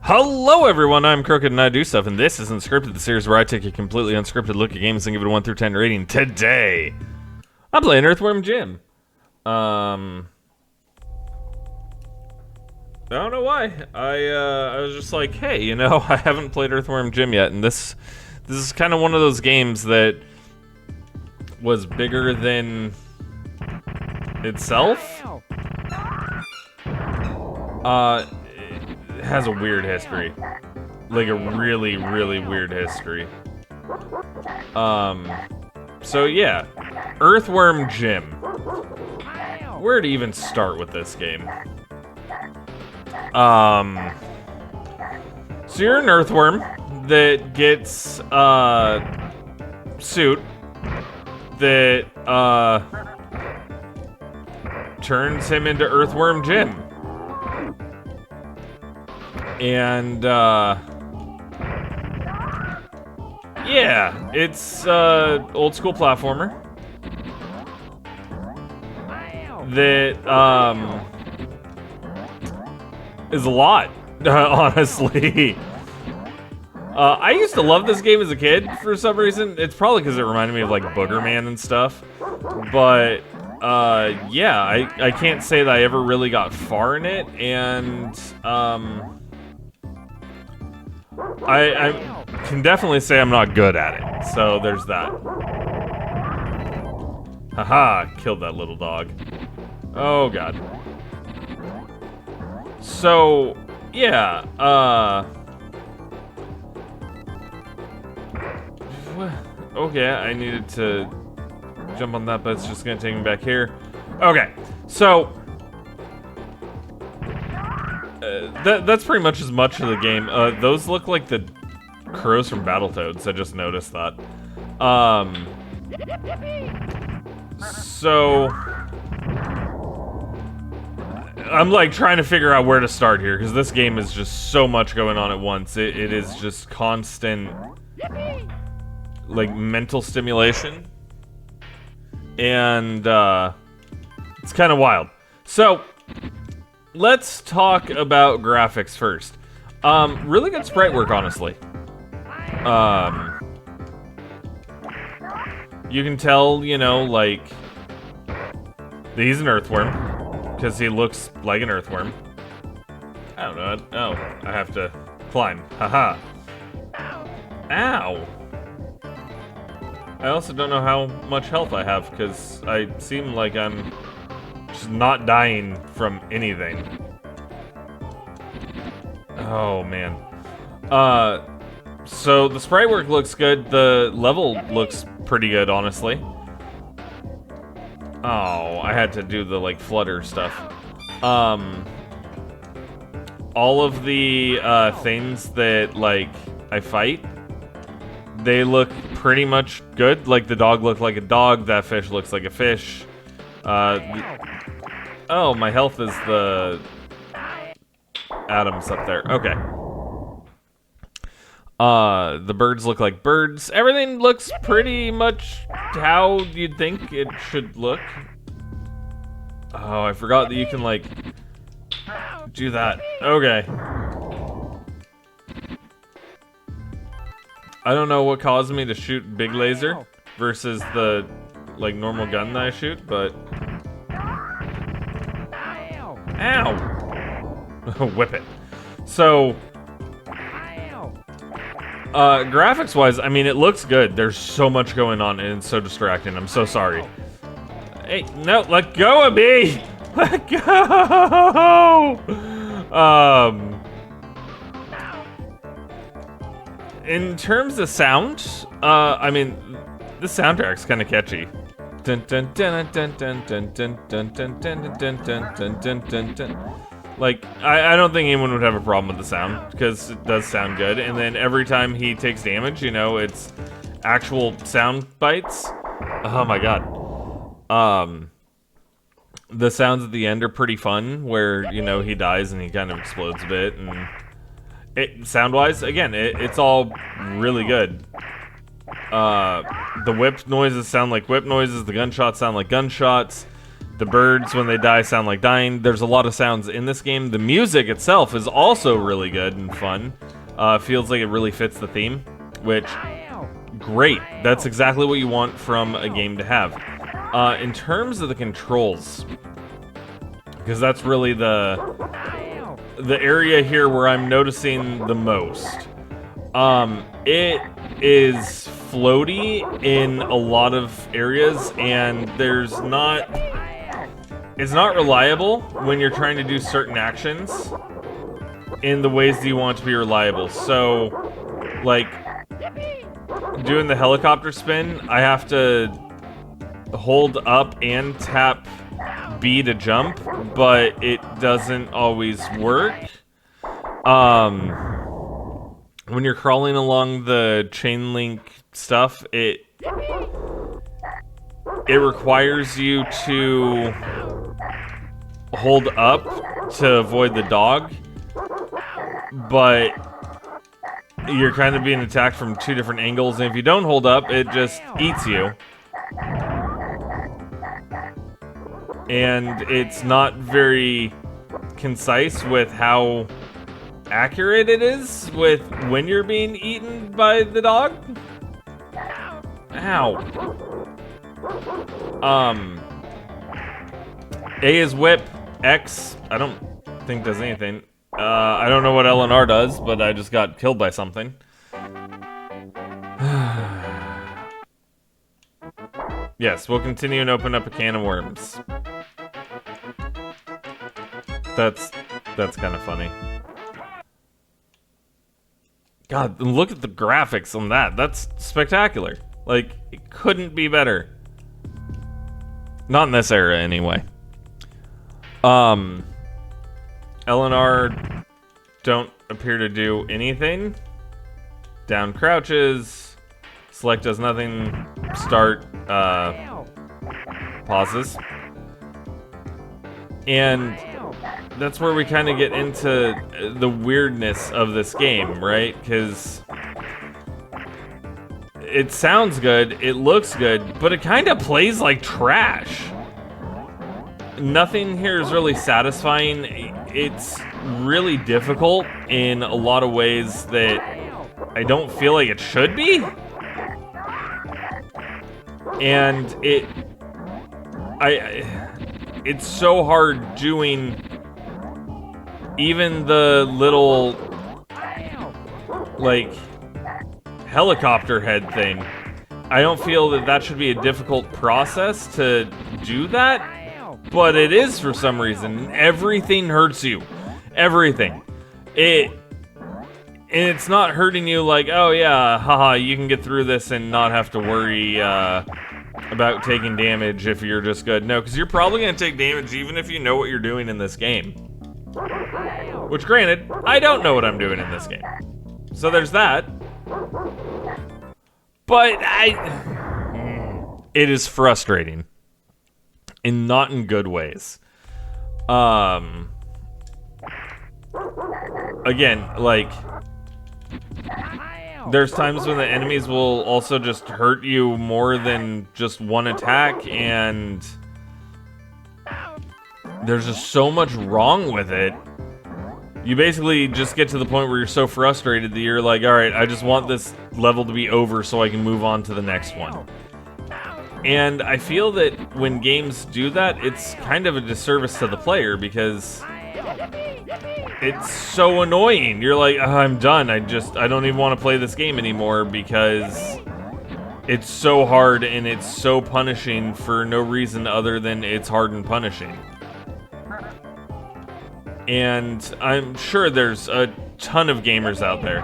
Hello everyone, I'm Krooked and I do stuff, and this is Unscripted, the series where I take a completely unscripted look at games and give it a 1 through 10 rating. Today, I'm playing Earthworm Jim. I don't know why. I was just like, hey, you know, I haven't played Earthworm Jim yet, and this is kind of one of those games that was bigger than itself. It has a weird history. Like a really, really weird history. So yeah. Earthworm Jim. Where to even start with this game? So you're an earthworm that gets suit that turns him into Earthworm Jim. And yeah, it's old school platformer that is a lot, honestly. I used to love this game as a kid for some reason. It's probably because it reminded me of like Boogerman and stuff. But yeah, I can't say that I ever really got far in it, and I can definitely say I'm not good at it. So there's that. Haha, killed that little dog. Oh god. So yeah, okay, I needed to jump on that, but it's just gonna take me back here. Okay, so that's pretty much as much of the game. Those look like the crows from Battletoads. I just noticed that. So I'm like trying to figure out where to start here, because this game is just so much going on at once. It is just constant, like, mental stimulation, and it's kind of wild. So let's talk about graphics first. Really good sprite work, honestly. You can tell, you know, like, that he's an earthworm, because he looks like an earthworm. I don't know. Oh, I have to climb. Haha. Ow. I also don't know how much health I have, because I seem like I'm just not dying from anything. Oh, man. So the sprite work looks good. The level looks pretty good, honestly. Oh, I had to do the, like, flutter stuff. All of the, things that, like, I fight, they look pretty much good. Like, the dog looked like a dog, that fish looks like a fish. Oh, my health is the atoms up there. Okay. The birds look like birds. Everything looks pretty much how you'd think it should look. Oh, I forgot that you can, like, do that. Okay. I don't know what caused me to shoot big laser versus the, like, normal gun that I shoot, but... Ow! Whip it. So... graphics-wise, I mean, it looks good. There's so much going on, and it's so distracting. I'm so sorry. Hey, no, let go of me! Let go! In terms of sound, I mean, the soundtrack's kind of catchy. Like, I don't think anyone would have a problem with the sound, because it does sound good. And then every time he takes damage, you know, it's actual sound bites. Oh my god. The sounds at the end are pretty fun, where, you know, he dies and he kind of explodes a bit. And sound-wise, again, it's all really good. The whip noises sound like whip noises, the gunshots sound like gunshots. The birds, when they die, sound like dying. There's a lot of sounds in this game. The music itself is also really good and fun. Feels like it really fits the theme, which, great. That's exactly what you want from a game to have. In terms of the controls, because that's really the area here where I'm noticing the most. It is floaty in a lot of areas, and it's not reliable when you're trying to do certain actions in the ways that you want it to be reliable. So, like, doing the helicopter spin, I have to hold up and tap B to jump, but it doesn't always work. When you're crawling along the chain link stuff, it requires you to hold up to avoid the dog, but you're kind of being attacked from two different angles, and if you don't hold up, it just eats you. And it's not very concise with how accurate it is with when you're being eaten by the dog. Ow. A is whip. X, I don't think does anything. I don't know what L and R does, but I just got killed by something. Yes, we'll continue and open up a can of worms. That's kind of funny. God, look at the graphics on that. That's spectacular. Like, it couldn't be better. Not in this era, anyway. L and R don't appear to do anything. Down crouches. Select does nothing. Start, pauses. And that's where we kind of get into the weirdness of this game, right? Because it sounds good, it looks good, but it kind of plays like trash. Nothing here is really satisfying. It's really difficult in a lot of ways that I don't feel like it should be. And it's so hard doing even the little, like, helicopter head thing. I don't feel that that should be a difficult process to do that, but it is for some reason. Everything hurts you. Everything. And it's not hurting you like, oh yeah, haha, you can get through this and not have to worry about taking damage if you're just good. No, because you're probably going to take damage even if you know what you're doing in this game. Which, granted, I don't know what I'm doing in this game. So there's that. But it is frustrating. And not in good ways. Again, like, there's times when the enemies will also just hurt you more than just one attack, and there's just so much wrong with it. You basically just get to the point where you're so frustrated that you're like, alright, I just want this level to be over so I can move on to the next one. And I feel that when games do that, it's kind of a disservice to the player because it's so annoying. You're like, oh, I'm done. I don't even want to play this game anymore because it's so hard and it's so punishing for no reason other than it's hard and punishing. And I'm sure there's a ton of gamers out there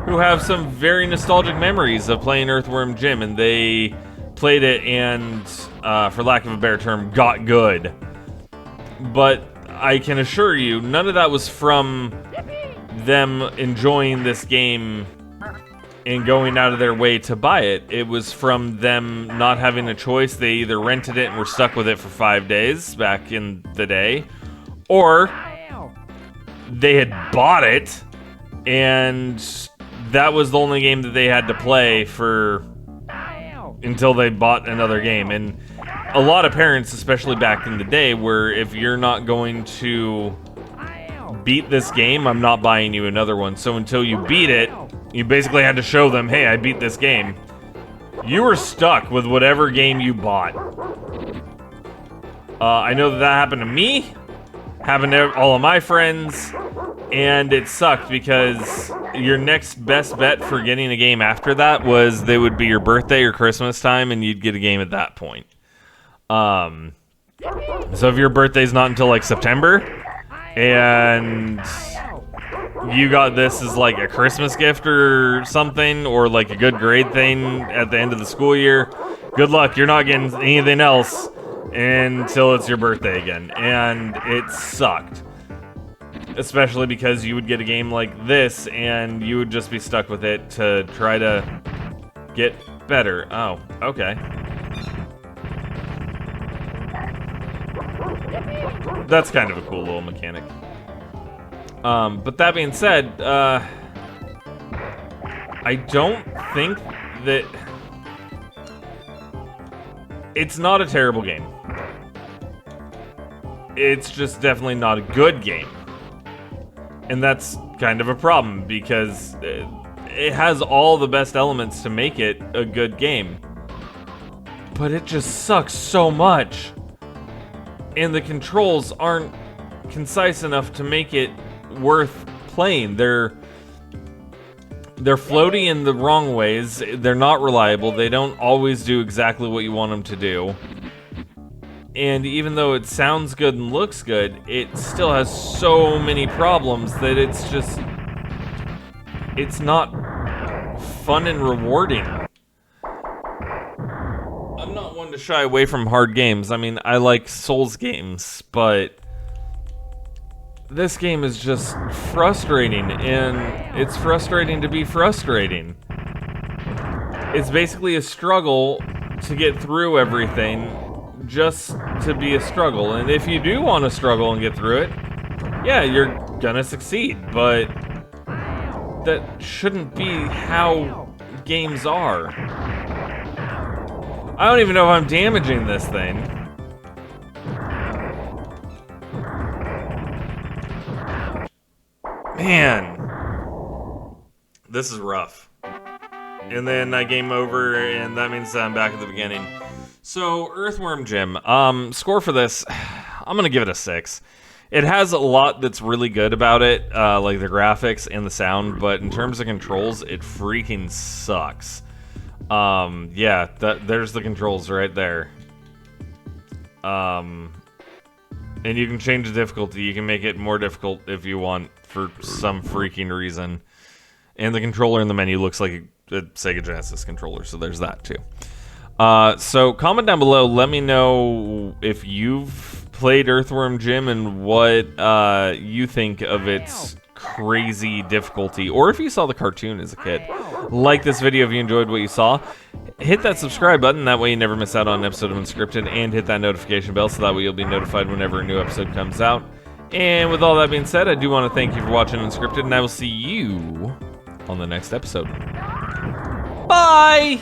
who have some very nostalgic memories of playing Earthworm Jim, and they played it and, for lack of a better term, got good. But I can assure you, none of that was from them enjoying this game and going out of their way to buy it. It was from them not having a choice. They either rented it and were stuck with it for 5 days back in the day, or they had bought it and that was the only game that they had to play for until they bought another game. And a lot of parents, especially back in the day, where if you're not going to beat this game, I'm not buying you another one. So until you beat it, you basically had to show them, hey, I beat this game. You were stuck with whatever game you bought. I know that happened to me, happened to all of my friends, and it sucked because your next best bet for getting a game after that was they would be your birthday or Christmas time, and you'd get a game at that point. So if your birthday's not until like September, and you got this as like a Christmas gift or something, or like a good grade thing at the end of the school year, good luck. You're not getting anything else until it's your birthday again. And it sucked. Especially because you would get a game like this and you would just be stuck with it to try to get better. Oh, okay. That's kind of a cool little mechanic. But that being said, I don't think that... It's not a terrible game. It's just definitely not a good game. And that's kind of a problem, because it has all the best elements to make it a good game. But it just sucks so much. And the controls aren't concise enough to make it worth playing. They're floaty in the wrong ways. They're not reliable. They don't always do exactly what you want them to do. And even though it sounds good and looks good, it still has so many problems that it's just... It's not fun and rewarding. I'm not one to shy away from hard games. I mean, I like Souls games, but... This game is just frustrating, and it's frustrating to be frustrating. It's basically a struggle to get through everything, just to be a struggle. And if you do want to struggle and get through it, yeah, you're gonna succeed, but that shouldn't be how games are. I don't even know if I'm damaging this thing. Man, this is rough. And then I game over, and that means that I'm back at the beginning. So, Earthworm Jim, score for this, I'm gonna give it a 6. It has a lot that's really good about it, like the graphics and the sound, but in terms of controls, it freaking sucks. Yeah, there's the controls right there. And you can change the difficulty. You can make it more difficult if you want, for some freaking reason. And the controller in the menu looks like a Sega Genesis controller, so there's that too. So comment down below, let me know if you've played Earthworm Jim and what you think of its crazy difficulty, or if you saw the cartoon as a kid. Like this video if you enjoyed what you saw. Hit that subscribe button, that way you never miss out on an episode of Unscripted, and hit that notification bell so that way you'll be notified whenever a new episode comes out. And with all that being said, I do want to thank you for watching Unscripted, and I will see you on the next episode. Bye!